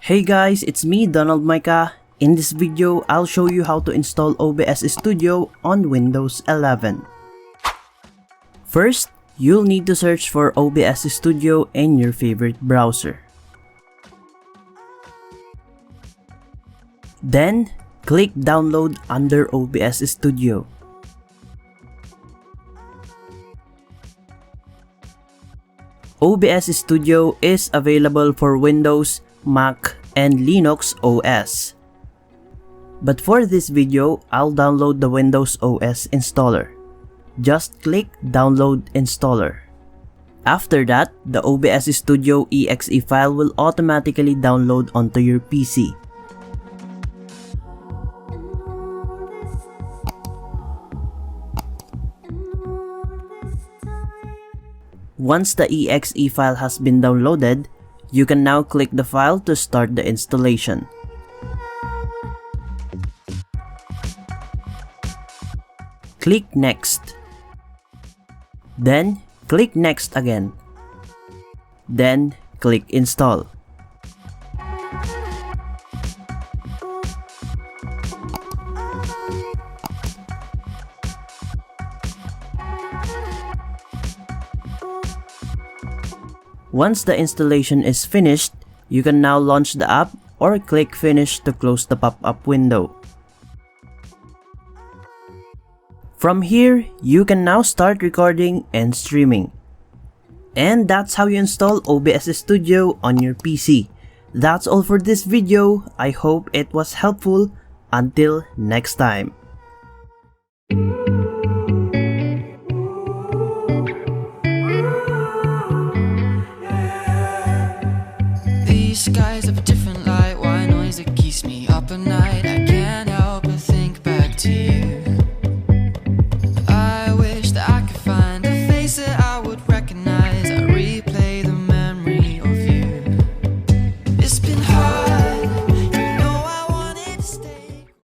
Hey guys, it's me CineMueca. In this video, I'll show you how to install OBS Studio on Windows 11. First, you'll need to search for OBS Studio in your favorite browser. Then, click Download under OBS Studio. OBS Studio is available for Windows, Mac, and Linux OS. But for this video, I'll download the Windows OS installer. Just click Download Installer. After that, the OBS Studio exe file will automatically download onto your PC. Once the exe file has been downloaded, you can now click the file to start the installation. Click Next. Then, click Next again. Then, click Install. Once the installation is finished, you can now launch the app or click Finish to close the pop-up window. From here, you can now start recording and streaming. And that's how you install OBS Studio on your PC. That's all for this video. I hope it was helpful. Until next time. These guys have a different